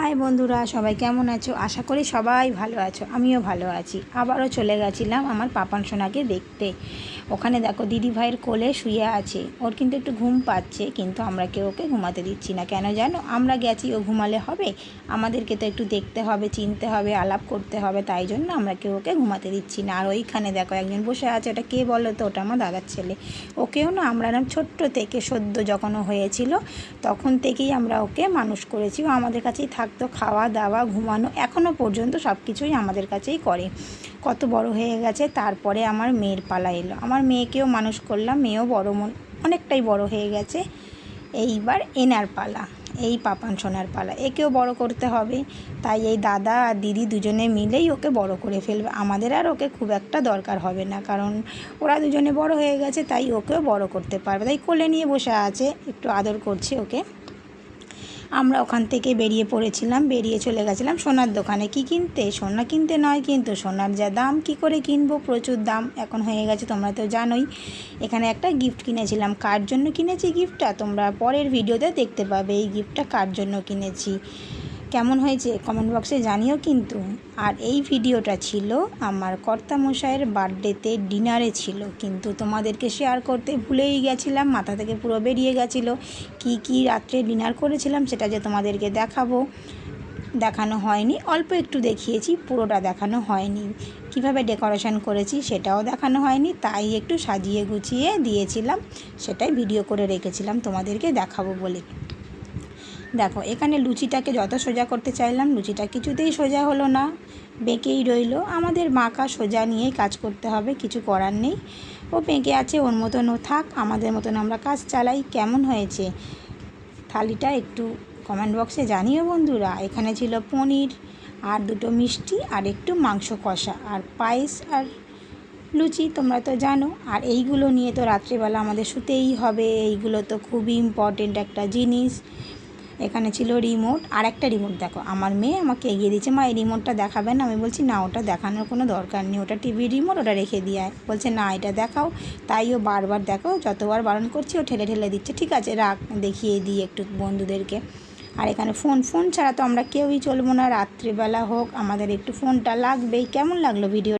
High বন্ধুরা, সবাই কেমন আছো? আশা করি সবাই ভালো আছো। আমিও ভালো আছি। আবারও চলে গেছিলাম আমার পাপান সোনাকে দেখতে। ওখানে দেখো দিদি ভাইয়ের কোলে শুয়ে আছে। ওর কিন্তু একটু ঘুম পাচ্ছে, কিন্তু আমরা কেউ ওকে ঘুমাতে দিচ্ছি না। কেন জানো? আমরা গেছি, ও ঘুমালে হবে? আমাদেরকে তো একটু দেখতে হবে, চিনতে হবে, আলাপ করতে হবে। তাই জন্য আমরা কেউ ওকে ঘুমাতে দিচ্ছি না। আর ওইখানে দেখো একজন বসে আছে। ওটা কে বলো তো? ওটা আমার দাদার ছেলে। ওকেও না আমরা ছোট্ট থেকে সদ্য যখন ও হয়েছিল তখন থেকেই আমরা ওকে মানুষ করেছি। ও আমাদের কাছেই থাকতো, খাওয়া দাওয়া ঘুমানো এখনও পর্যন্ত সব কিছুই আমাদের কাছেই করে। কত বড় হয়ে গেছে। তারপরে আমার মেয়ের পালা এলো। আমার মেয়েকেও মানুষ করলাম। মেয়েও অনেকটাই বড় হয়ে গেছে। এইবার এনার পালা, এই পাপান সোনার পালা। একেও বড় করতে হবে। তাই এই দাদা আর দিদি দুজনে মিলেই ওকে বড় করে ফেলবে। আমাদের আর ওকে খুব একটা দরকার হবে না, কারণ ওরা দুজনে বড় হয়ে গেছে। তাই ওকেও বড় করতে পারবে। তাই কোলে নিয়ে বসে আছে, একটু আদর করছে ওকে। আমরা ওখান থেকে বেরিয়ে পড়েছিলাম, বেরিয়ে চলে গেছিলাম সোনার দোকানে। কি কিনতে? সোনা কিনতে নয়, কিন্তু সোনার যা দাম, কি করে কিনবো? প্রচুর দাম এখন হয়ে গেছে, তোমরা তো জানোই। এখানে একটা গিফট কিনেছিলাম। কার জন্য কিনেছি গিফটটা তোমরা পরের ভিডিওতে দেখতে পাবে। এই গিফটটা কার জন্য কিনেছি, কেমন হয়েছে কমেন্ট বক্সে জানিও কিন্তু। আর এই ভিডিওটা ছিল আমার কর্তামশাইয়ের বার্থডেতে, ডিনারে ছিল, কিন্তু তোমাদেরকে শেয়ার করতে ভুলেই গেছিলাম, মাথা থেকে পুরো বেরিয়ে গেছিলো। কি রাত্রে ডিনার করেছিলাম সেটা যে তোমাদেরকে দেখানো হয়নি। অল্প একটু দেখিয়েছি, পুরোটা দেখানো হয়নি। কিভাবে ডেকোরেশন করেছি সেটাও দেখানো হয়নি। তাই একটু সাজিয়ে গুছিয়ে দিয়েছিলাম, সেটাই ভিডিও করে রেখেছিলাম তোমাদেরকে দেখাবো বলে। দেখো এখানে লুচিটাকে যত সোজা করতে চাইলাম, লুচিটা কিছুতেই সোজা হলো না, বেঁকেই রইল। আমাদের বাঁকা সোজা নিয়েই কাজ করতে হবে, কিছু করার নেই। ও বেঁকে আছে, ওর মতন ও থাক, আমাদের মতন আমরা কাজ চালাই। কেমন হয়েছে থালিটা একটু কমেন্ট বক্সে জানিও বন্ধুরা। এখানে ছিল পনির আর দুটো মিষ্টি আর একটু মাংস কষা আর পায়েস আর লুচি, তোমরা তো জানো। আর এইগুলো নিয়ে তো রাত্রিবেলা আমাদের শুতেই হবে। এইগুলো তো খুবই ইম্পর্টেন্ট একটা জিনিস। এখানে ছিল রিমোট, আর একটা রিমোট দেখো আমার মেয়ে আমাকে এগিয়ে দিচ্ছে, মা এই রিমোটটা দেখাবেন? আমি বলছি না, ওটা দেখানোর কোনো দরকার নেই, ওটা টিভির রিমোট, ওটা রেখে দিয়ে আয়। বলছে না এটা দেখাও। তাই ও বারবার দেখো, যতবার বারণ করছি ও ঠেলে ঠেলে দিচ্ছে। ঠিক আছে রাখ, দেখিয়ে দিই একটু বন্ধুদেরকে। আর এখানে ফোন ছাড়া তো আমরা কেউই চলবো না। রাত্রিবেলা হোক, আমাদের একটু ফোনটা লাগবেই। কেমন লাগলো ভিডিও?